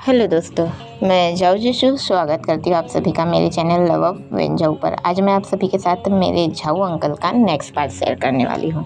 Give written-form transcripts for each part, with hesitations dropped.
Hello दोस्तों, मैं जाऊ जिशु स्वागत करती हूँ आप सभी का मेरे चैनल लव ऑफ वेंजाऊ पर। आज मैं आप सभी के साथ मेरे झाऊ अंकल का नेक्स्ट पार्ट शेयर करने वाली हूँ।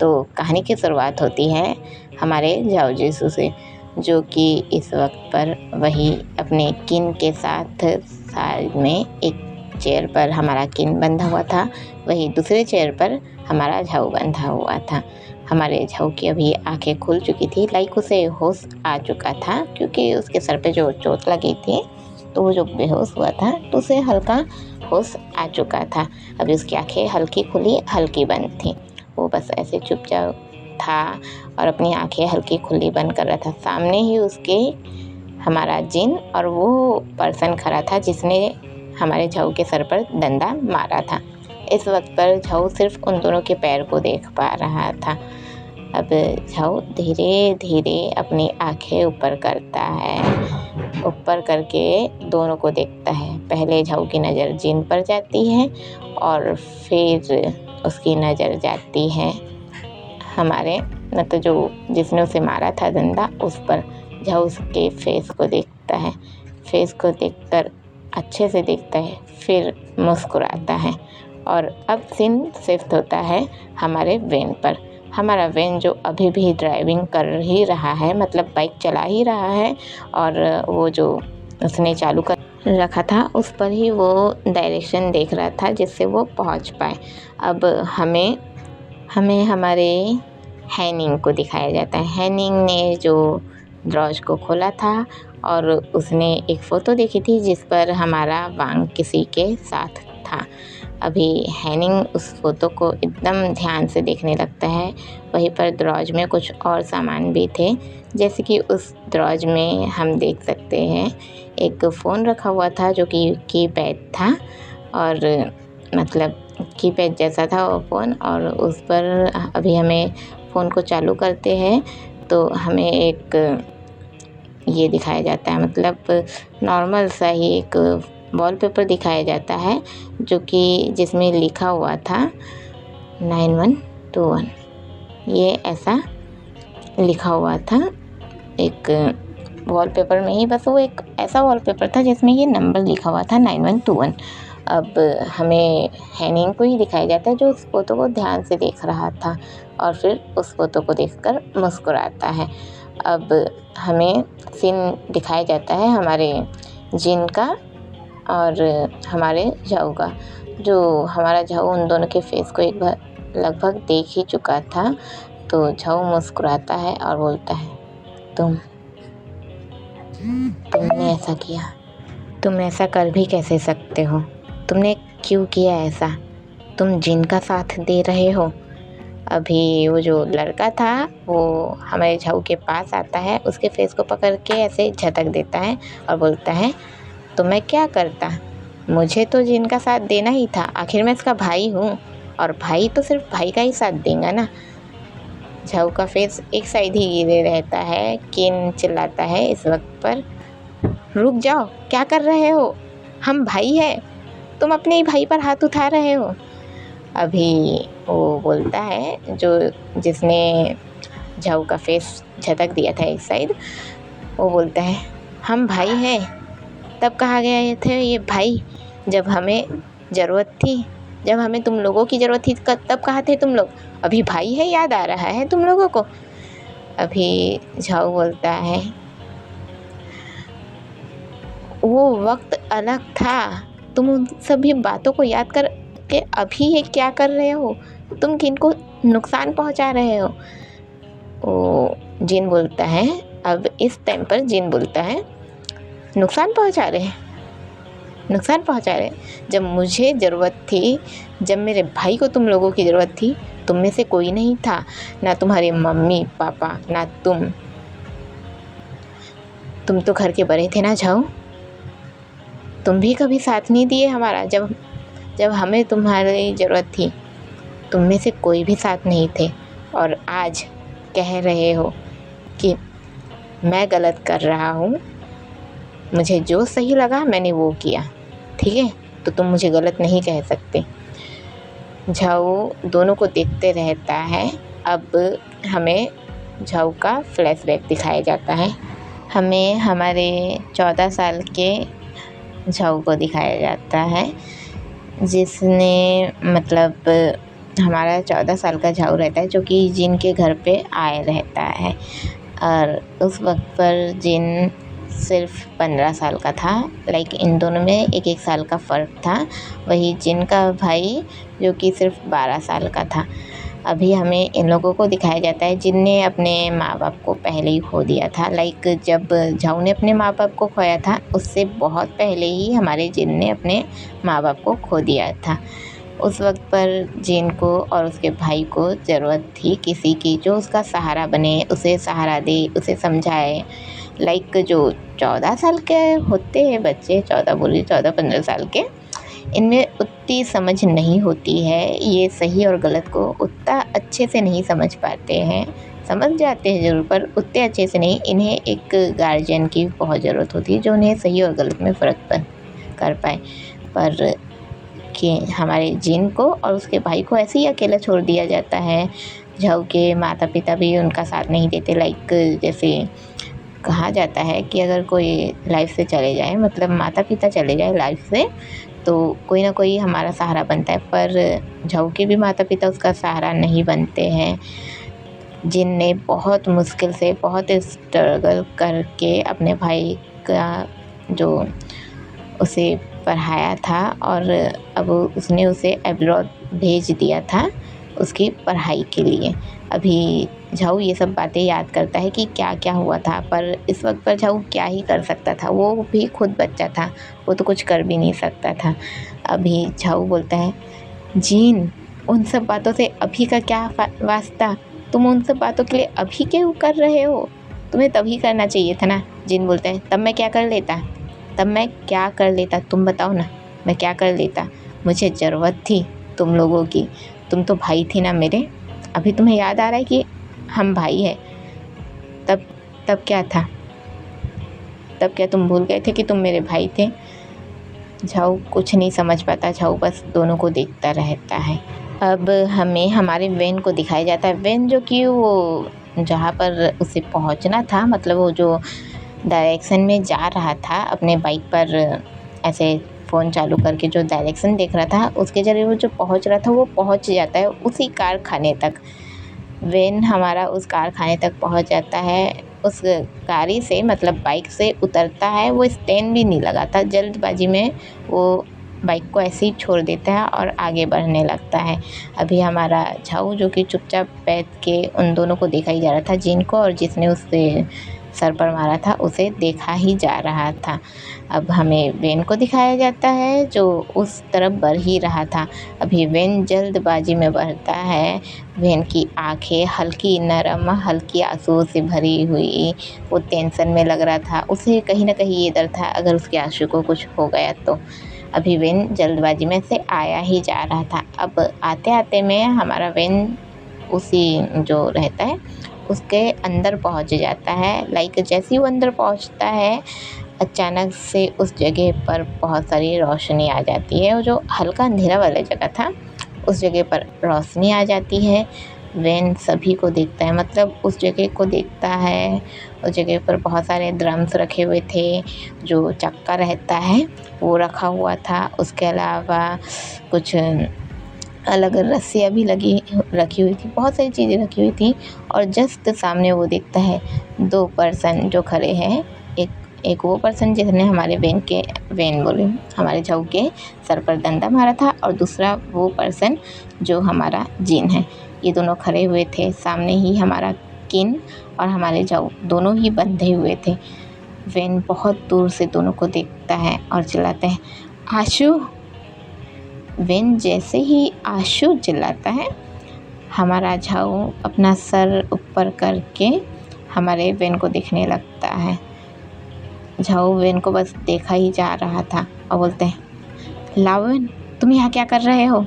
तो कहानी की शुरुआत होती है हमारे जाऊ जिशु से, जो कि इस वक्त पर वही अपने किन के साथ साइड में एक चेयर पर हमारा किन बंधा हुआ था, वही दूसरे चेयर पर हमारा झाऊ बंधा हुआ था। हमारे झाऊ की अभी आंखें खुल चुकी थी, लाइक उसे होश आ चुका था, क्योंकि उसके सर पे जो चोट लगी थी तो वो जो बेहोश हुआ था तो उसे हल्का होश आ चुका था। अभी उसकी आंखें हल्की खुली हल्की बंद थी। वो बस ऐसे चुपचाप था और अपनी आंखें हल्की खुली बंद कर रहा था। सामने ही उसके हमारा जिन और वो पर्सन खड़ा था जिसने हमारे झाऊ के सर पर डंडा मारा था। इस वक्त पर झाऊ सिर्फ उन दोनों के पैर को देख पा रहा था। अब झाऊ धीरे धीरे अपनी आंखें ऊपर करता है, ऊपर करके दोनों को देखता है। पहले झाऊ की नज़र जिन पर जाती है और फिर उसकी नज़र जाती है हमारे मतलब जो जिसने उसे मारा था डंडा उस पर। झाऊ उसके फेस को देखता है, फेस को देखकर अच्छे से देखता है, फिर मुस्कुराता है। और अब सीन शिफ्ट होता है हमारे वैन पर। हमारा वैन जो अभी भी ड्राइविंग कर ही रहा है, मतलब बाइक चला ही रहा है, और वो जो उसने चालू कर रखा था उस पर ही वो डायरेक्शन देख रहा था जिससे वो पहुंच पाए। अब हमें हमारे हैनिंग को दिखाया जाता है। हैनिंग ने जो ड्रॉज को खोला था और उसने एक फ़ोटो देखी थी जिस पर हमारा वांग किसी के साथ था। अभी हैनिंग उस फ़ोटो को एकदम ध्यान से देखने लगता है। वहीं पर दराज में कुछ और सामान भी थे, जैसे कि उस दराज में हम देख सकते हैं एक फ़ोन रखा हुआ था जो कि कीपैड था, और मतलब कीपैड जैसा था वो फ़ोन। और उस पर अभी हमें फ़ोन को चालू करते हैं तो हमें एक ये दिखाया जाता है, मतलब नॉर्मल सा ही एक वॉलपेपर दिखाया जाता है जो कि जिसमें लिखा हुआ था 9121। ये ऐसा लिखा हुआ था एक वॉलपेपर में ही, बस वो एक ऐसा वॉलपेपर था जिसमें ये नंबर लिखा हुआ था 9121। अब हमें हैनिंग को ही दिखाया जाता है जो उस फोटो को ध्यान से देख रहा था और फिर उस फोटो को देखकर मुस्कुराता है। अब हमें सीन दिखाया जाता है हमारे जिन का और हमारे झाऊ का। जो हमारा झाऊ उन दोनों के फेस को एक बार लगभग देख ही चुका था, तो झाऊ मुस्कुराता है और बोलता है, तुमने ऐसा किया, तुम ऐसा कर भी कैसे सकते हो, तुमने क्यों किया ऐसा, तुम जिन का साथ दे रहे हो। अभी वो जो लड़का था वो हमारे झाऊ के पास आता है, उसके फेस को पकड़ के ऐसे झटक देता है और बोलता है, तो मैं क्या करता, मुझे तो जिन का साथ देना ही था, आखिर मैं इसका भाई हूँ और भाई तो सिर्फ भाई का ही साथ देगा ना। झाऊ का फेस एक साइड ही गिरे रहता है। किन चिल्लाता है इस वक्त पर, रुक जाओ, क्या कर रहे हो, हम भाई हैं, तुम अपने ही भाई पर हाथ उठा रहे हो। अभी वो बोलता है जो जिसने झाऊ का फेस झटक दिया था एक साइड, वो बोलता है, हम भाई हैं, तब कहा गए थे ये भाई जब हमें ज़रूरत थी, जब हमें तुम लोगों की ज़रूरत थी तब कहा थे तुम लोग, अभी भाई है, याद आ रहा है तुम लोगों को। अभी झाऊ बोलता है, वो वक्त अलग था, तुम उन सभी बातों को याद कर के अभी ये क्या कर रहे हो, तुम किनको नुकसान पहुंचा रहे हो। वो जिन बोलता है, अब इस टाइम पर जिन बोलता है, नुकसान पहुंचा रहे, नुकसान पहुंचा रहे, जब मुझे ज़रूरत थी, जब मेरे भाई को तुम लोगों की ज़रूरत थी, तुम में से कोई नहीं था, ना तुम्हारे मम्मी पापा ना तुम तो घर के बड़े थे ना झाऊ, तुम भी कभी साथ नहीं दिए हमारा, जब हमें तुम्हारी ज़रूरत थी, तुम में से कोई भी साथ नहीं थे। और आज कह रहे हो कि मैं गलत कर रहा हूँ, मुझे जो सही लगा मैंने वो किया, ठीक है, तो तुम मुझे गलत नहीं कह सकते। झाऊ दोनों को देखते रहता है। अब हमें झाऊ का फ्लैशबैक दिखाया जाता है। हमें हमारे 14 साल के झाऊ को दिखाया जाता है, जिसने मतलब हमारा 14 साल का झाऊ रहता है जो कि जिन के घर पे आए रहता है। और उस वक्त पर जिन सिर्फ 15 साल का था। लाइक इन दोनों में एक साल का फ़र्क था। वही जिन का भाई जो कि सिर्फ 12 साल का था। अभी हमें इन लोगों को दिखाया जाता है जिनने अपने माँ बाप को पहले ही खो दिया था। लाइक जब झाऊ ने अपने माँ बाप को खोया था, उससे बहुत पहले ही हमारे जिन ने अपने माँ बाप को खो दिया था। उस वक्त पर जिन को और उसके भाई को ज़रूरत थी किसी की जो उसका सहारा बने, उसे सहारा दे, उसे समझाए। लाइक जो 14 साल के होते हैं बच्चे, 14-15 साल के, इनमें उतनी समझ नहीं होती है। ये सही और गलत को उतना अच्छे से नहीं समझ पाते हैं। समझ जाते हैं ज़रूर, पर उतने अच्छे से नहीं। इन्हें एक गार्जियन की बहुत ज़रूरत होती है जो उन्हें सही और गलत में फ़र्क कर पाए। पर कि हमारे जिन को और उसके भाई को ऐसे ही अकेला छोड़ दिया जाता है। झाऊ के माता पिता भी उनका साथ नहीं देते। लाइक जैसे कहा जाता है कि अगर कोई लाइफ से चले जाए, मतलब माता पिता चले जाए लाइफ से, तो कोई ना कोई हमारा सहारा बनता है। पर झाऊ के भी माता पिता उसका सहारा नहीं बनते हैं। जिन ने बहुत मुश्किल से, बहुत स्ट्रगल करके अपने भाई का जो उसे पढ़ाया था और अब उसने उसे अब्रॉड भेज दिया था उसकी पढ़ाई के लिए। अभी झाऊ ये सब बातें याद करता है कि क्या क्या हुआ था, पर इस वक्त पर झाऊ क्या ही कर सकता था। वो भी खुद बच्चा था, वो तो कुछ कर भी नहीं सकता था। अभी झाऊ बोलता है, जीन उन सब बातों से अभी का क्या वास्ता, तुम उन सब बातों के लिए अभी क्यों कर रहे हो, तुम्हें तभी करना चाहिए था ना। जिन बोलता है, तब मैं क्या कर लेता, तुम बताओ ना, मैं क्या कर लेता। मुझे ज़रूरत थी तुम लोगों की, तुम तो भाई थे ना मेरे। अभी तुम्हें याद आ रहा है कि हम भाई हैं। तब तब क्या था, तब क्या तुम भूल गए थे कि तुम मेरे भाई थे। झाऊ कुछ नहीं समझ पाता। झाऊ बस दोनों को देखता रहता है। अब हमें हमारे वेन को दिखाया जाता है। वेन जो कि वो जहाँ पर उसे पहुँचना था, मतलब वो जो डायरेक्शन में जा रहा था अपने बाइक पर, ऐसे फ़ोन चालू करके जो डायरेक्शन देख रहा था, उसके ज़रिए वो जो पहुंच रहा था वो पहुंच जाता है उसी कारखाने तक। वेन हमारा उस कारखाने तक पहुंच जाता है। उस गाड़ी से, मतलब बाइक से उतरता है। वो स्टैंड भी नहीं लगाता, जल्दबाजी में वो बाइक को ऐसे ही छोड़ देता है और आगे बढ़ने लगता है। अभी हमारा झाऊ जो कि चुपचाप बैठ के उन दोनों को देखा ही जा रहा था, जिनको और जिसने उससे सर पर मारा था उसे देखा ही जा रहा था। अब हमें वेन को दिखाया जाता है जो उस तरफ बढ़ ही रहा था। अभी वेन जल्दबाजी में बढ़ता है। वेन की आंखें हल्की नरम, हल्की आंसुओं से भरी हुई, वो टेंशन में लग रहा था। उसे कहीं ना कहीं ये डर था अगर उसके आंसू को कुछ हो गया तो। अभी वेन जल्दबाजी में से आया ही जा रहा था। अब आते आते में हमारा वेन उसी जो रहता है उसके अंदर पहुंच जाता है। लाइक जैसे ही वो अंदर पहुंचता है, अचानक से उस जगह पर बहुत सारी रोशनी आ जाती है। और जो हल्का अंधेरा वाला जगह था उस जगह पर रोशनी आ जाती है। वेन सभी को देखता है, मतलब उस जगह को देखता है। उस जगह पर बहुत सारे ड्रम्स रखे हुए थे, जो चक्का रहता है वो रखा हुआ था। उसके अलावा कुछ अलग रस्सियाँ भी रखी हुई थी, बहुत सारी चीज़ें रखी हुई थी। और जस्ट सामने वो देखता है 2 पर्सन जो खड़े हैं। एक वो पर्सन जिसने हमारे हमारे झाऊ के सर पर डंडा मारा था, और दूसरा वो पर्सन जो हमारा जिन है। ये दोनों खड़े हुए थे। सामने ही हमारा किन और हमारे झाऊ दोनों ही बंधे हुए थे। वेन बहुत दूर से दोनों को देखता है और चिल्लाता है, आशु। वेन जैसे ही आशु चिल्लाता है, हमारा झाऊ अपना सर ऊपर करके हमारे वेन को देखने लगता है। झाऊ वेन को बस देखा ही जा रहा था और बोलते हैं, लावेन तुम यहाँ क्या कर रहे हो,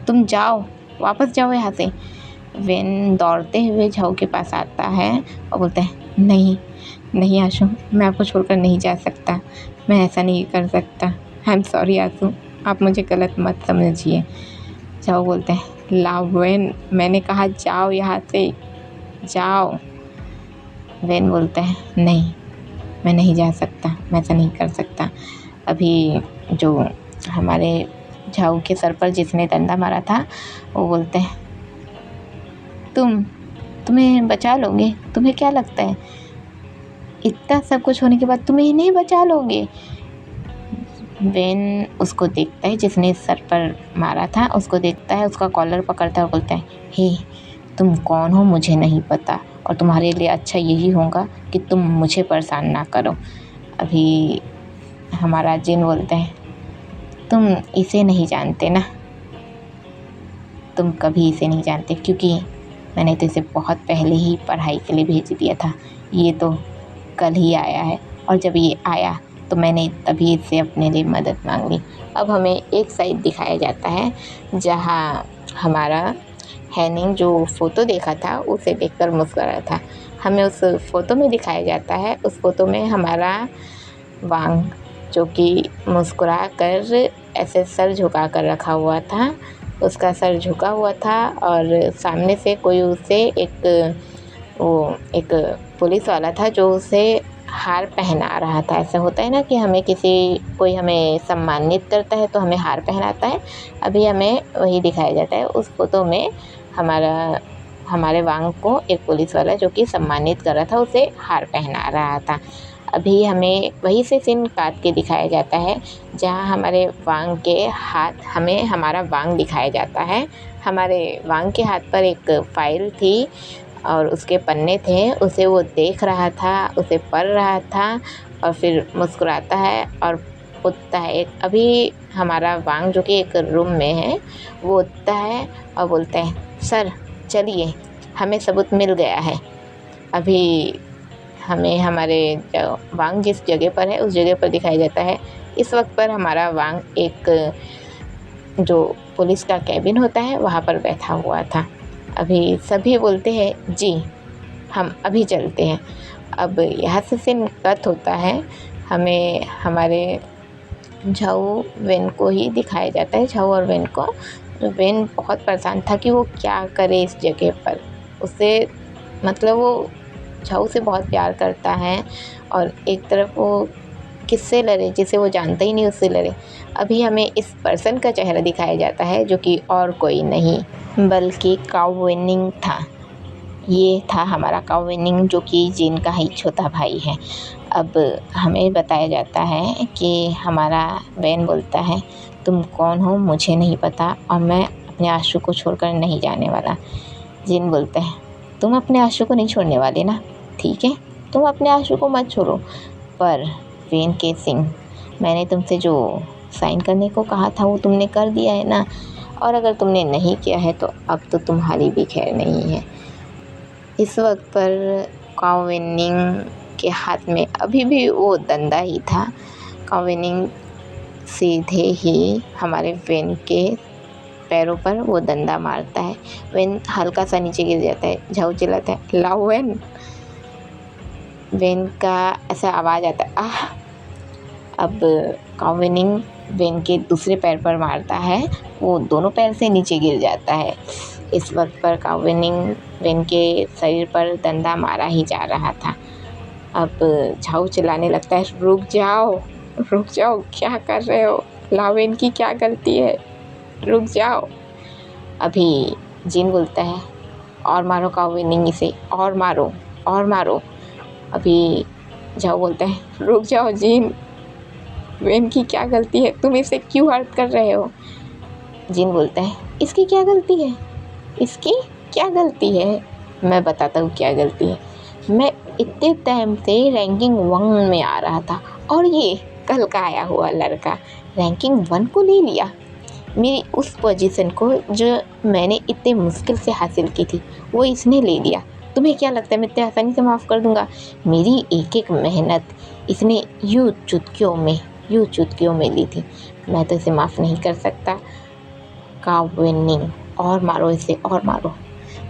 तुम जाओ, वापस जाओ यहाँ से। वेन दौड़ते हुए झाऊ के पास आता है और बोलते हैं, नहीं आशु, मैं आपको छोड़कर नहीं जा सकता, मैं ऐसा नहीं कर सकता। आई एम सॉरी आशु, आप मुझे गलत मत समझिए। झाऊ बोलते हैं, लावेन मैंने कहा जाओ यहाँ से, जाओ। वेन बोलता है, नहीं, मैं नहीं जा सकता, मैं ऐसा नहीं कर सकता। अभी जो हमारे झाऊ के सर पर जिसने डंडा मारा था वो बोलते हैं, तुम्हें बचा लोगे? तुम्हें क्या लगता है इतना सब कुछ होने के बाद तुम इन्हें बचा लोगे? वेन उसको देखता है, जिसने सर पर मारा था उसको देखता है, उसका कॉलर पकड़ता है और बोलता है, हे तुम कौन हो मुझे नहीं पता, और तुम्हारे लिए अच्छा यही होगा कि तुम मुझे परेशान ना करो। अभी हमारा जिन बोलते हैं, तुम इसे नहीं जानते ना, तुम कभी इसे नहीं जानते, क्योंकि मैंने तो इसे बहुत पहले ही पढ़ाई के लिए भेज दिया था। ये तो कल ही आया है, और जब ये आया तो मैंने तभी इससे अपने लिए मदद मांग ली। अब हमें एक साइड दिखाया जाता है जहाँ हमारा हैनिंग जो फ़ोटो देखा था उसे देखकर मुस्कुरा था। हमें उस फ़ोटो में दिखाया जाता है, उस फ़ोटो में हमारा वांग जो कि मुस्कुरा कर ऐसे सर झुका कर रखा हुआ था, उसका सर झुका हुआ था, और सामने से कोई उसे एक पुलिस वाला था जो उसे हार पहना रहा था। ऐसा होता है ना कि कोई हमें सम्मानित करता है तो हमें हार पहनाता है। अभी हमें वही दिखाया जाता है। उस फ़ोटो में हमारे वांग को एक पुलिस वाला जो कि सम्मानित कर रहा था उसे हार पहना रहा था। अभी हमें वहीं से सीन काट के दिखाया जाता है जहाँ हमारे वांग के हाथ हमें हमारा वांग दिखाया जाता है। हमारे वांग के हाथ पर एक फ़ाइल थी और उसके पन्ने थे, उसे वो देख रहा था, उसे पढ़ रहा था और फिर मुस्कुराता है और उठता है। अभी हमारा वांग जो कि एक रूम में है वो उठता है और बोलता है, सर चलिए हमें सबूत मिल गया है। अभी हमें हमारे वांग जिस जगह पर है उस जगह पर दिखाया जाता है। इस वक्त पर हमारा वांग एक जो पुलिस का कैबिन होता है वहाँ पर बैठा हुआ था। अभी सभी बोलते हैं, जी हम अभी चलते हैं। अब यहाँ से सीन कट होता है, हमें हमारे झाऊ वेन को ही दिखाया जाता है, झाऊ और वेन को। वेन बहुत परेशान था कि वो क्या करे इस जगह पर। उसे मतलब वो झाऊ से बहुत प्यार करता है और एक तरफ वो किससे लड़े, जिसे वो जानता ही नहीं उससे लड़े। अभी हमें इस पर्सन का चेहरा दिखाया जाता है जो कि और कोई नहीं बल्कि काऊ वेनिंग था। ये था हमारा काऊ वेनिंग जो कि जिन का ही छोटा भाई है। अब हमें बताया जाता है कि हमारा वेन बोलता है, तुम कौन हो मुझे नहीं पता और मैं अपने आशु को छोड़कर नहीं जाने वाला। जिन बोलता है, तुम अपने आशु को नहीं छोड़ने वाले ना, ठीक है तुम अपने आशु को मत छोड़ो, पर वेन के सिंह मैंने तुमसे जो साइन करने को कहा था वो तुमने कर दिया है ना, और अगर तुमने नहीं किया है तो अब तो तुम्हारी भी खैर नहीं है। इस वक्त पर काऊ वेनिंग के हाथ में अभी भी वो डंडा ही था। काऊ वेनिंग सीधे ही हमारे वेन के पैरों पर वो डंडा मारता है। वेन हल्का सा नीचे गिर जाता है। झाऊ चिल्लाता है, लाओ वेन। वेन का ऐसा आवाज़ आता है, आह। अब काऊ वेनिंग वेन के दूसरे पैर पर मारता है, वो दोनों पैर से नीचे गिर जाता है। इस वक्त पर काऊ वेनिंग वेन के शरीर पर डंडा मारा ही जा रहा था। अब झाऊ चिल्लाने लगता है, रुक जाओ क्या कर रहे हो, लावेन की क्या गलती है, रुक जाओ। अभी जिन बोलता है, और मारो काऊ वेनिंग इसे, और मारो। अभी झाऊ बोलता है, रुक जाओ जिन, वेन की क्या गलती है, तुम इसे क्यों हर्ट कर रहे हो। जिन बोलता है, इसकी क्या गलती है, मैं बताता हूँ क्या गलती है। मैं इतने टाइम से रैंकिंग 1 में आ रहा था और ये कल का आया हुआ लड़का रैंकिंग 1 को ले लिया। मेरी उस पोजीशन को जो मैंने इतने मुश्किल से हासिल की थी वो इसने ले लिया। तुम्हें क्या लगता है मैं इतने आसानी से माफ़ कर दूँगा? मेरी एक मेहनत इसने यूँ चुटकियों में ली थी। मैं तो इसे माफ़ नहीं कर सकता। काऊ वेनिंग, और मारो इसे, और मारो।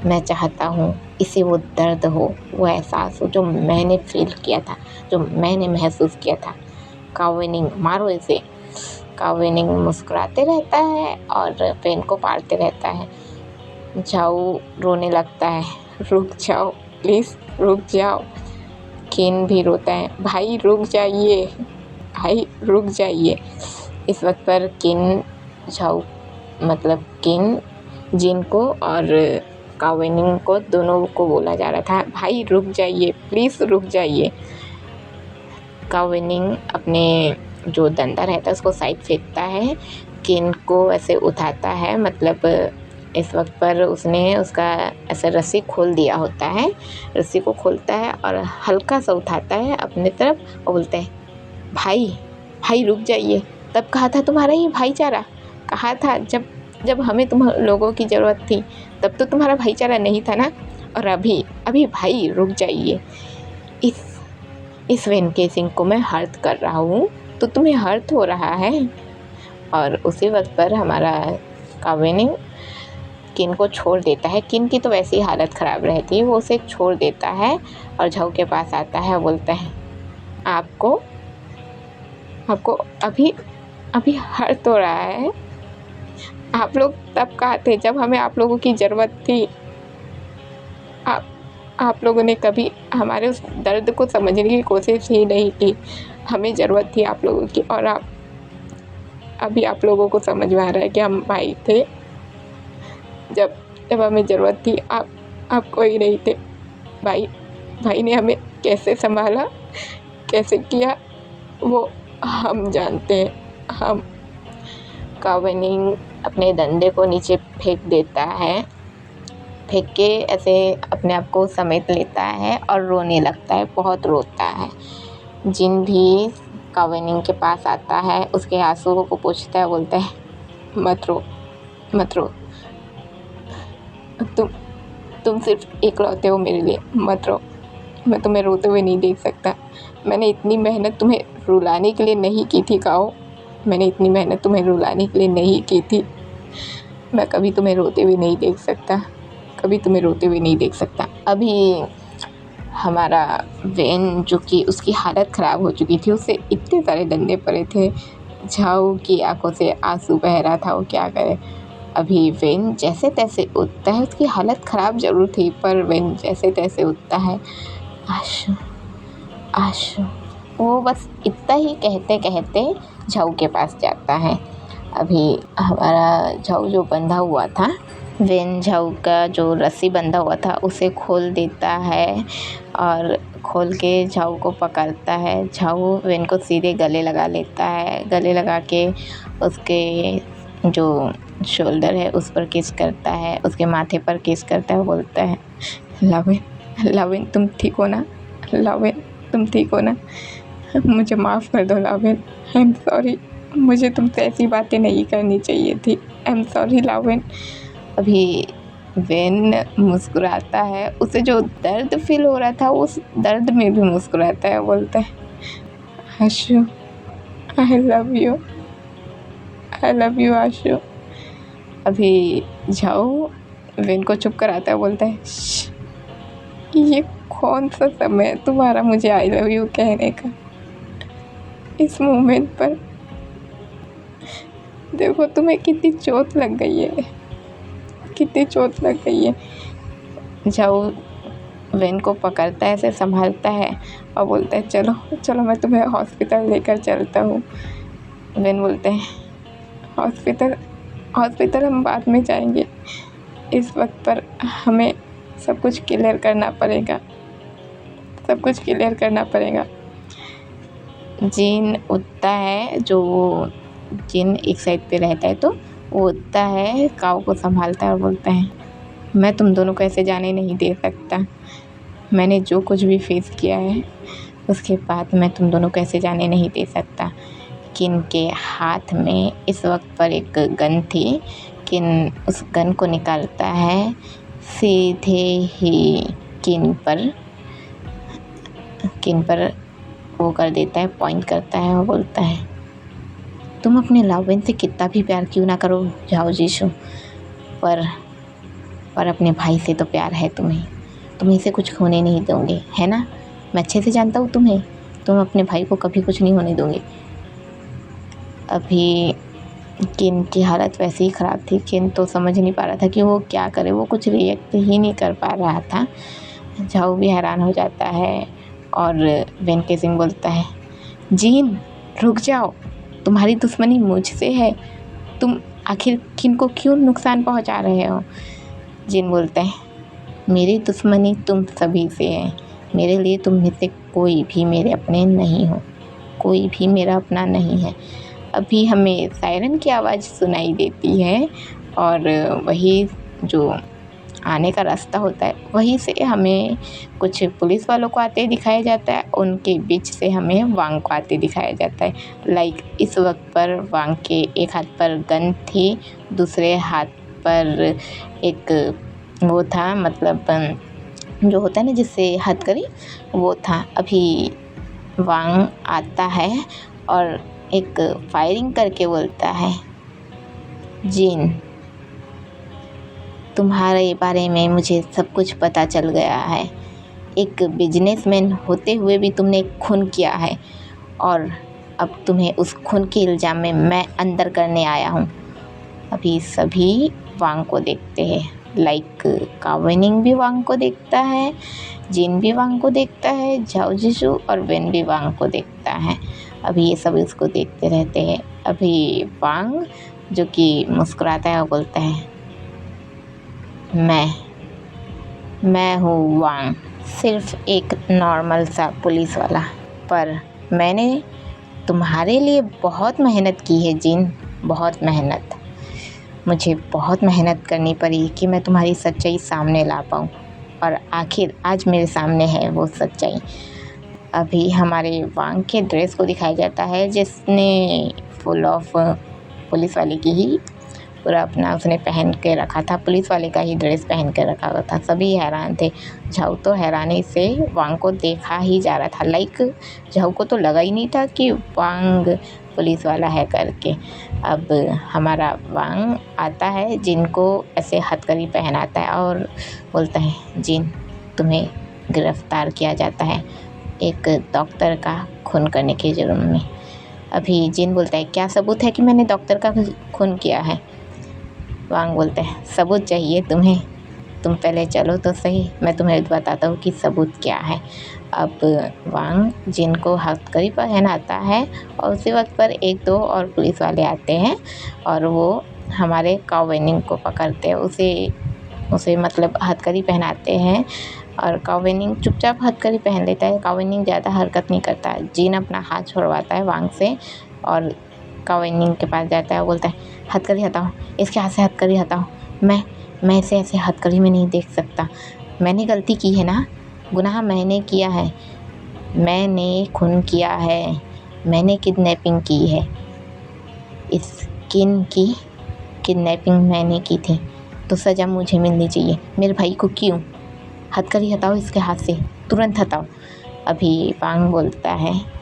मैं चाहता हूँ इसे वो दर्द हो, वो एहसास हो जो मैंने फील किया था, जो मैंने महसूस किया था। काऊ वेनिंग, मारो इसे। काऊ वेनिंग मुस्कुराते रहता है और वेन को मारते रहता है। झाऊ रोने लगता है, रुक जाओ प्लीज़, रुक जाओ। किन भी रोता है, भाई रुक जाइए, भाई रुक जाइए। इस वक्त पर किन झाऊ मतलब किन जिन को और कावेनिंग को दोनों को बोला जा रहा था, भाई रुक जाइए, प्लीज़ रुक जाइए। कावेनिंग अपने जो डंडा रहता है उसको साइड फेंकता है, किन को ऐसे उठाता है, मतलब इस वक्त पर उसने उसका ऐसे रस्सी खोल दिया होता है, रस्सी को खोलता है और हल्का सा उठाता है अपने तरफ और बोलता है, भाई भाई रुक जाइए। तब कहा था तुम्हारा ये भाईचारा, कहा था जब जब हमें तुम लोगों की ज़रूरत थी तब तो तुम्हारा भाईचारा नहीं था ना, और अभी अभी भाई रुक जाइए। इस वेन केसिंग को मैं हर्ट कर रहा हूँ तो तुम्हें हर्ट हो रहा है। और उसी वक्त पर हमारा कावेनिंग किन को छोड़ देता है। किन की तो वैसी हालत ख़राब रहती है, वो उसे छोड़ देता है और झाऊ के पास आता है और बोलता है, आपको आपको अभी अभी हर्ट हो रहा है। आप लोग तब कहा थे जब हमें आप लोगों की ज़रूरत थी, आप लोगों ने कभी हमारे उस दर्द को समझने की कोशिश ही नहीं की। हमें ज़रूरत थी आप लोगों की, और अभी आप लोगों को समझ में आ रहा है कि हम भाई थे। जब जब हमें ज़रूरत थी आप कोई नहीं थे। भाई ने हमें कैसे संभाला, कैसे किया, वो हम जानते हैं। हम कावेनिंग अपने डंडे को नीचे फेंक देता है, फेंक के ऐसे अपने आप को समेट लेता है और रोने लगता है, बहुत रोता है। जिन भी कावेनिंग के पास आता है, उसके आंसुओं को पोंछता है, बोलता है, मत रो, तुम सिर्फ इकलौते हो मेरे लिए, मत रो। मैं तुम्हें रोते हुए नहीं देख सकता। मैंने इतनी मेहनत तुम्हें रुलाने के लिए नहीं की थी काओ, मैंने इतनी मेहनत तुम्हें रुलाने के लिए नहीं की थी। मैं कभी तुम्हें रोते हुए नहीं देख सकता, कभी तुम्हें रोते हुए नहीं देख सकता। अभी हमारा वेन, जो कि उसकी हालत ख़राब हो चुकी थी, उसे इतने सारे डंडे पड़े थे, झाऊ की आंखों से आंसू बह रहा था, वो क्या करे। अभी वेन जैसे तैसे उठता है, उसकी हालत ख़राब ज़रूर थी पर वेन जैसे तैसे उठता है। आशु आशु, वो बस इतना ही कहते कहते झाऊ के पास जाता है। अभी हमारा झाऊ जो बंधा हुआ था, वेन झाऊ का जो रस्सी बंधा हुआ था उसे खोल देता है और खोल के झाऊ को पकड़ता है। झाऊ वेन को सीधे गले लगा लेता है, गले लगा के उसके जो शोल्डर है उस पर किस करता है, उसके माथे पर किस करता है, बोलता है, लावेन तुम ठीक हो ना, लावेन तुम ठीक हो ना, मुझे माफ़ कर दो लावेन, आई एम सॉरी, मुझे तुमसे ऐसी बातें नहीं करनी चाहिए थी, आई एम सॉरी लावेन। अभी वेन मुस्कुराता है, उसे जो दर्द फील हो रहा था उस दर्द में भी मुस्कुराता है, बोलता है, आशु आई लव यू आशु। अभी झाऊ वेन को चुप कराता है, बोलता है, ये कौन सा समय है तुम्हारा मुझे आई लव यू कहने का। इस मोमेंट पर देखो तुम्हें कितनी चोट लग गई है, कितनी चोट लग गई है। झाऊ वेन को पकड़ता है, ऐसे संभालता है और बोलता है, चलो चलो मैं तुम्हें हॉस्पिटल लेकर चलता हूँ। वेन बोलते हैं, हॉस्पिटल हम बाद में जाएंगे, इस वक्त पर हमें सब कुछ क्लियर करना पड़ेगा। जिन उठता है, जो जिन एक साइड पे रहता है तो वो उठता है, काऊ को संभालता है और बोलता है, मैं तुम दोनों को ऐसे जाने नहीं दे सकता। मैंने जो कुछ भी फेस किया है उसके बाद मैं तुम दोनों को ऐसे जाने नहीं दे सकता। किन के हाथ में इस वक्त पर एक गन थी। किन उस गन को निकालता है, सीधे ही किन पर वो कर देता है, पॉइंट करता है और बोलता है, तुम अपने लावेन से कितना भी प्यार क्यों ना करो झाऊ जीशु, पर अपने भाई से तो प्यार है तुम्हें, तुम इसे कुछ होने नहीं दोगे, है ना। मैं अच्छे से जानता हूँ तुम्हें, तुम अपने भाई को कभी कुछ नहीं होने दोगे। अभी किन की हालत वैसे ही ख़राब थी, किन तो समझ नहीं पा रहा था कि वो क्या करे, वो कुछ रिएक्ट ही नहीं कर पा रहा था। झाऊ भी हैरान हो जाता है और वेन केजिंग बोलता है, जीन रुक जाओ, तुम्हारी दुश्मनी मुझसे है, तुम आखिर किनको क्यों नुकसान पहुंचा रहे हो। जीन बोलता है, मेरी दुश्मनी तुम सभी से है, मेरे लिए तुम में से कोई भी मेरे अपने नहीं हो, कोई भी मेरा अपना नहीं है। अभी हमें सायरन की आवाज़ सुनाई देती है और वही जो आने का रास्ता होता है वहीं से हमें कुछ पुलिस वालों को आते दिखाया जाता है, उनके बीच से हमें वांग को आते दिखाया जाता है। लाइक इस वक्त पर वांग के एक हाथ पर गन थी, दूसरे हाथ पर एक वो था, मतलब जो होता है ना जिससे हथकड़ी, वो था। अभी वांग आता है और एक फायरिंग करके बोलता है, जीन तुम्हारे बारे में मुझे सब कुछ पता चल गया है, एक बिजनेसमैन होते हुए भी तुमने खून किया है और अब तुम्हें उस खून के इल्ज़ाम में मैं अंदर करने आया हूँ। अभी सभी वांग को देखते हैं, लाइक कावेनिंग भी वांग को देखता है, जिन भी वांग को देखता है, झाओ जिशु और वेन भी वांग को देखता है। अभी ये सब इसको देखते रहते हैं। अभी वांग जो कि मुस्कुराता है वो बोलता है, मैं हूँ वांग, सिर्फ एक नॉर्मल सा पुलिस वाला, पर मैंने तुम्हारे लिए बहुत मेहनत की है जिन, बहुत मेहनत। मुझे बहुत मेहनत करनी पड़ी कि मैं तुम्हारी सच्चाई सामने ला पाऊँ और आखिर आज मेरे सामने है वो सच्चाई। अभी हमारे वांग के ड्रेस को दिखाया जाता है जिसने फुल ऑफ पुलिस वाले की ही पूरा अपना उसने पहन के रखा था, पुलिस वाले का ही ड्रेस पहन के रखा हुआ था। सभी हैरान थे, झाऊ तो हैरानी से वांग को देखा ही जा रहा था। लाइक झाऊ को तो लगा ही नहीं था कि वांग पुलिस वाला है करके। अब हमारा वांग आता है, जिनको ऐसे हथकड़ी पहनाता है और बोलता है, जिन तुम्हें गिरफ्तार किया जाता है एक डॉक्टर का खून करने के जुर्म में। अभी जिन बोलता है, क्या सबूत है कि मैंने डॉक्टर का खून किया है। वांग बोलते हैं, सबूत चाहिए तुम्हें, तुम पहले चलो तो सही, मैं तुम्हें बताता हूँ कि सबूत क्या है। अब वांग जिनको हथकड़ी पहनाता है और उसी वक्त पर एक दो और पुलिस वाले आते हैं और वो हमारे कावेनिंग को पकड़ते हैं, उसे मतलब हथकड़ी पहनाते हैं और कावेनिंग चुपचाप हथकड़ी पहन लेता है। कावेनिंग ज़्यादा हरकत नहीं करता। जीन अपना हाथ छुड़वाता है वांग से और कावेनिंग के पास जाता है, बोलता है, हथकड़ी हटाओ, इसके हाथ से हथकड़ी हटाओ, मैं इसे ऐसे हथकड़ी में नहीं देख सकता, मैंने गलती की है ना, गुनाह मैंने किया है, मैंने खून किया है, मैंने किडनैपिंग की है, इस किन की किडनैपिंग मैंने की थी, तो सज़ा मुझे मिलनी चाहिए। मेरे भाई को क्यों, हथकड़ी हटाओ इसके हाथ से, तुरंत हटाओ। अभी वांग बोलता है,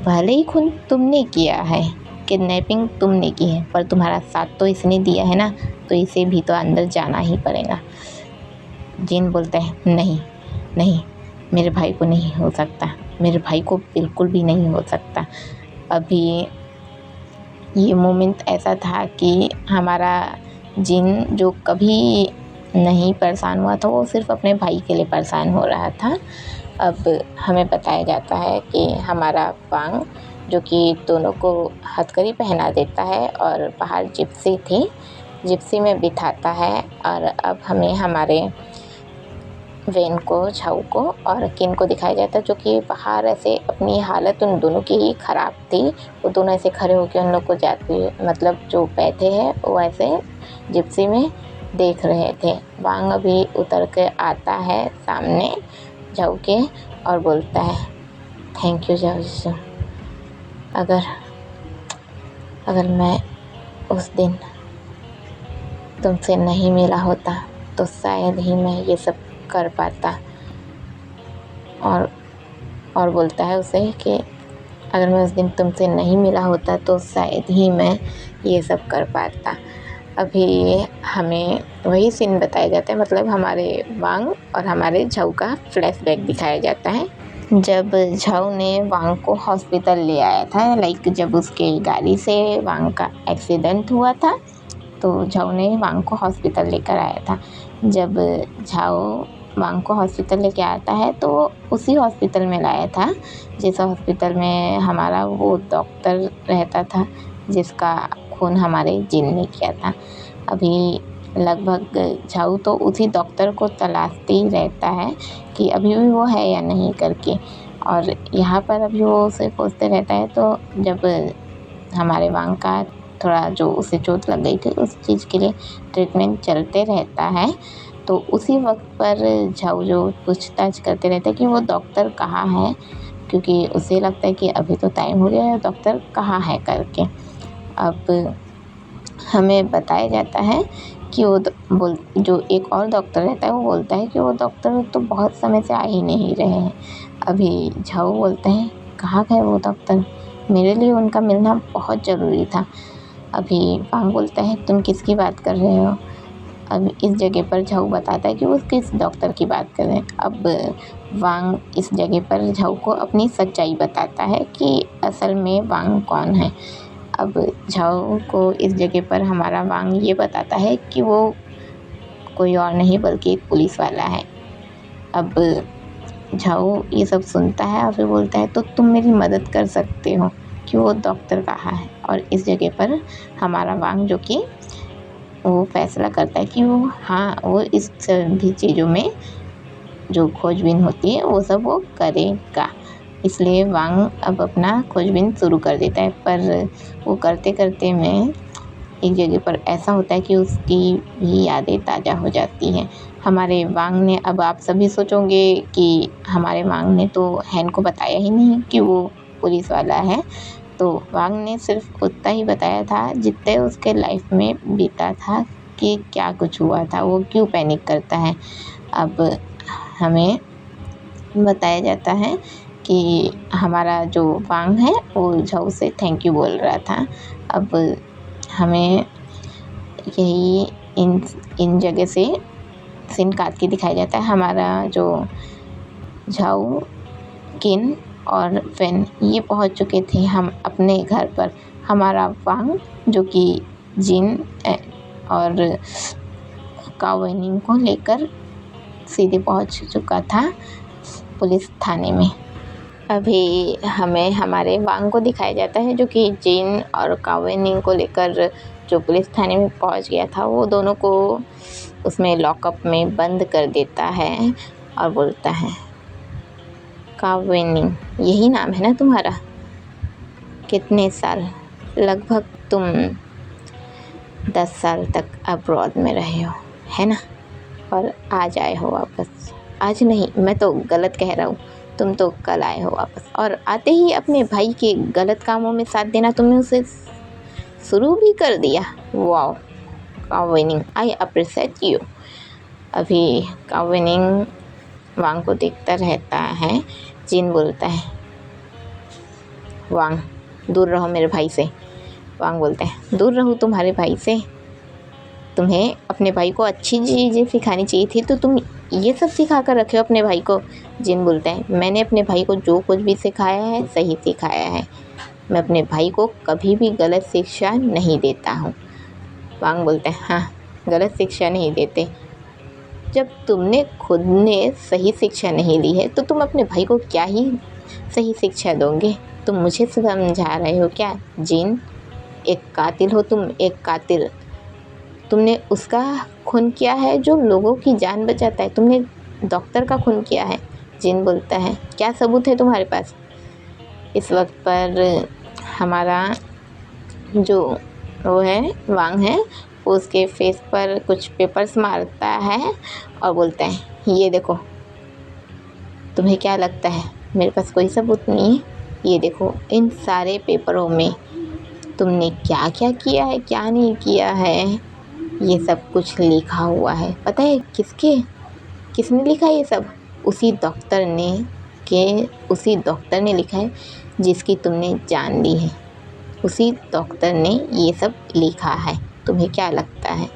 भले ही खून तुमने किया है, किडनैपिंग तुमने की है, पर तुम्हारा साथ तो इसने दिया है ना, तो इसे भी तो अंदर जाना ही पड़ेगा। जिन बोलता है, नहीं, मेरे भाई को नहीं हो सकता, मेरे भाई को बिल्कुल भी नहीं हो सकता। अभी ये मोमेंट ऐसा था कि हमारा जिन जो कभी नहीं परेशान हुआ था, वो सिर्फ अपने भाई के लिए परेशान हो रहा था। अब हमें बताया जाता है कि हमारा वांग जो कि दोनों को हथकड़ी पहना देता है और बाहर जिप्सी थी, जिप्सी में बिठाता है। और अब हमें हमारे वेन को, झाऊ को और किन को दिखाया जाता है, जो कि बाहर ऐसे अपनी हालत उन दोनों की ही ख़राब थी। वो दोनों ऐसे खड़े होकर उन लोग को जाते, मतलब जो बैठे हैं वो ऐसे जिप्सी में देख रहे थे। वांग अभी उतर के आता है सामने झाऊ के और बोलता है, थैंक यू झाऊ, अगर मैं उस दिन तुमसे नहीं मिला होता तो शायद ही मैं ये सब कर पाता। और बोलता है उसे कि अगर मैं उस दिन तुमसे नहीं मिला होता तो शायद ही मैं ये सब कर पाता। अभी हमें वही सीन बताया जाता है, मतलब हमारे वांग और हमारे झाऊ का फ्लैशबैक दिखाया जाता है। जब झाऊ ने वांग को हॉस्पिटल ले आया था, लाइक जब उसके गाड़ी से वांग का एक्सीडेंट हुआ था, तो झाऊ ने वांग को हॉस्पिटल लेकर आया था। जब झाऊ वांग को हॉस्पिटल लेके आता है तो वो उसी हॉस्पिटल में लाया था जिस हॉस्पिटल में हमारा वो डॉक्टर रहता था जिसका खून हमारे जिन ने किया था। अभी लगभग झाऊ तो उसी डॉक्टर को तलाशते ही रहता है कि अभी भी वो है या नहीं करके, और यहाँ पर अभी वो उसे खोजते रहता है। तो जब हमारे वांग का थोड़ा जो उसे चोट लग गई थी उस चीज़ के लिए ट्रीटमेंट चलते रहता है, तो उसी वक्त पर झाऊ जो पूछताछ करते रहते हैं कि वो डॉक्टर कहाँ है, क्योंकि उसे लगता है कि अभी तो टाइम हो गया है, डॉक्टर कहाँ है करके। अब हमें बताया जाता है कि वो जो एक और डॉक्टर रहता है वो बोलता है कि वो डॉक्टर तो बहुत समय से आ ही नहीं रहे हैं। अभी झाऊ बोलते हैं कहाँ गए वो डॉक्टर, मेरे लिए उनका मिलना बहुत ज़रूरी था। अभी वांग बोलता है तुम किसकी बात कर रहे हो। अब इस जगह पर झाऊ बताता है कि वो किस डॉक्टर की बात कर रहे हैं। अब वांग इस जगह पर झाऊ को अपनी सच्चाई बताता है कि असल में वांग कौन है। अब झाऊ को इस जगह पर हमारा वांग ये बताता है कि वो कोई और नहीं बल्कि एक पुलिस वाला है। अब झाऊ ये सब सुनता है और फिर बोलता है तो तुम मेरी मदद कर सकते हो कि वो डॉक्टर कहाँ है। और इस जगह पर हमारा वांग जो कि वो फैसला करता है कि वो इस सभी चीज़ों में जो खोजबीन होती है वो सब वो करेगा। इसलिए वांग अब अपना खोजबीन शुरू कर देता है, पर वो करते करते में एक जगह पर ऐसा होता है कि उसकी भी यादें ताज़ा हो जाती हैं। हमारे वांग ने, अब आप सभी सोचोगे कि हमारे वांग ने तो हैन को बताया ही नहीं कि वो पुलिस वाला है, तो वांग ने सिर्फ उतना ही बताया था जितने उसके लाइफ में बीता था कि क्या कुछ हुआ था, वो क्यों पैनिक करता है। अब हमें बताया जाता है कि हमारा जो वांग है वो झाऊ से थैंक यू बोल रहा था। अब हमें यही इन जगह से सीन काट के दिखाया जाता है। हमारा जो झाऊ, किन और फेन ये पहुंच चुके थे हम अपने घर पर। हमारा वांग जो कि जिन और कावेनिंग को लेकर सीधे पहुंच चुका था पुलिस थाने में। अभी हमें हमारे वांग को दिखाया जाता है जो कि जिन और कावेनिंग को लेकर जो पुलिस थाने में पहुंच गया था, वो दोनों को उसमें लॉकअप में बंद कर देता है और बोलता है कावेनिंग यही नाम है ना तुम्हारा, कितने साल, लगभग तुम 10 साल तक अब्रॉड में रहे हो है ना, और आज आए हो वापस। आज नहीं, मैं तो गलत कह रहा हूँ, तुम तो कल आए हो वापस, और आते ही अपने भाई के गलत कामों में साथ देना तुमने उसे शुरू भी कर दिया। वाओ कावेनिंग, आई अप्रिशिएट यू। अभी कावेनिंग वांग को देखता रहता है। जिन बोलता है वांग दूर रहो मेरे भाई से। वांग बोलता है दूर रहूँ तुम्हारे भाई से, तुम्हें अपने भाई को अच्छी चीज़ें सिखानी चाहिए थी, तो तुम ये सब सिखा कर रखे हो अपने भाई को। जिन बोलता है मैंने अपने भाई को जो कुछ भी सिखाया है सही सिखाया है, मैं अपने भाई को कभी भी गलत शिक्षा नहीं देता हूँ। वांग बोलता है हाँ, गलत शिक्षा नहीं देते, जब तुमने खुद ने सही शिक्षा नहीं ली है तो तुम अपने भाई को क्या ही सही शिक्षा दोगे। तुम मुझे समझा रहे हो क्या जिन, एक कातिल हो तुम, एक कातिल। तुमने उसका खून किया है जो लोगों की जान बचाता है, तुमने डॉक्टर का खून किया है। जिन बोलता है क्या सबूत है तुम्हारे पास। इस वक्त पर हमारा जो वो है वांग है, वो उसके फेस पर कुछ पेपर्स मारता है और बोलता है ये देखो, तुम्हें क्या लगता है मेरे पास कोई सबूत नहीं है, ये देखो इन सारे पेपरों में तुमने क्या क्या किया है क्या नहीं किया है ये सब कुछ लिखा हुआ है। पता है किसने लिखा है ये सब, उसी डॉक्टर ने लिखा है जिसकी तुमने जान ली है, उसी डॉक्टर ने ये सब लिखा है। तुम्हें क्या लगता है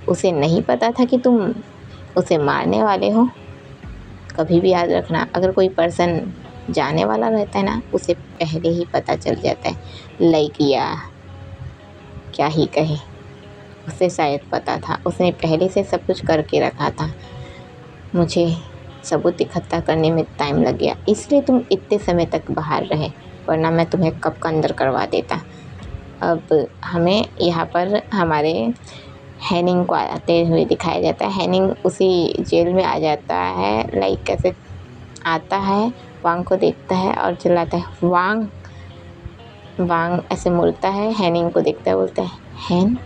उसे नहीं पता था कि तुम उसे मारने वाले हो। कभी भी याद रखना, अगर कोई पर्सन जाने वाला रहता है ना, उसे पहले ही पता चल जाता है। लाइक या क्या ही कहे, उसे शायद पता था, उसने पहले से सब कुछ करके रखा था। मुझे सबूत इकट्ठा करने में टाइम लग गया, इसलिए तुम इतने समय तक बाहर रहे, वरना मैं तुम्हें कब का अंदर करवा देता। अब हमें यहाँ पर हमारे हैनिंग को आते हुए दिखाया जाता है। हैनिंग उसी जेल में आ जाता है, लाइक कैसे आता है, वांग को देखता है और चिल्लाता है वांग। वांग ऐसे मुड़ता है, हैनिंग को देखता है, बोलता है हैन।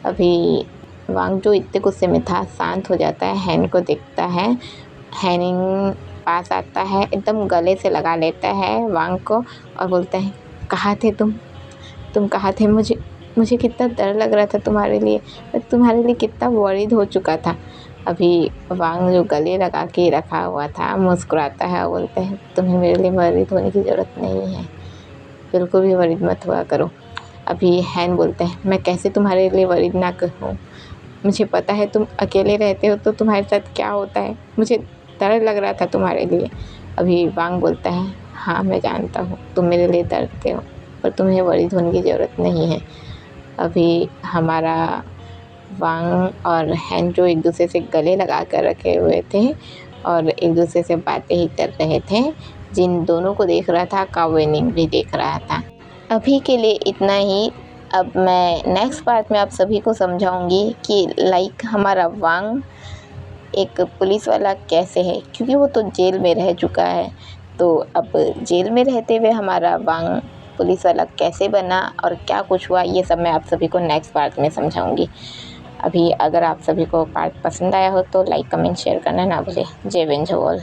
अभी वांग जो इतने गुस्से में था शांत हो जाता है, हैन को देखता है। हैनिंग पास आता है, एकदम गले से लगा लेता है वांग को और बोलता है कहाँ थे तुम कहाँ थे? मुझे कितना डर लग रहा था तुम्हारे लिए, मैं तुम्हारे लिए कितना वरीड हो चुका था। अभी वांग जो गले लगा के रखा हुआ था मुस्कुराता है और बोलता है तुम्हें मेरे लिए वरीड होने की ज़रूरत नहीं है, बिल्कुल भी वरीड मत हुआ करो। अभी हैन बोलता है मैं कैसे तुम्हारे लिए वरीड ना करूँ, मुझे पता है तुम अकेले रहते हो तो तुम्हारे साथ क्या होता है, मुझे डर लग रहा था तुम्हारे लिए। अभी वांग बोलता है हाँ मैं जानता हूँ तुम मेरे लिए डरते हो, पर तुम्हें वरीड होने की ज़रूरत नहीं है। अभी हमारा वांग और हैन जो एक दूसरे से गले लगा कर रखे हुए थे और एक दूसरे से बातें ही कर रहे थे, जिन दोनों को देख रहा था कावेनिंग भी देख रहा था। अभी के लिए इतना ही। अब मैं नेक्स्ट पार्ट में आप सभी को समझाऊंगी कि लाइक हमारा वांग एक पुलिस वाला कैसे है, क्योंकि वो तो जेल में रह चुका है। तो अब जेल में रहते हुए हमारा वांग पुलिस वाला कैसे बना और क्या कुछ हुआ, ये सब मैं आप सभी को नेक्स्ट पार्ट में समझाऊंगी। अभी अगर आप सभी को पार्ट पसंद आया हो तो लाइक कमेंट शेयर करना ना भूलें। जय वेंजोल।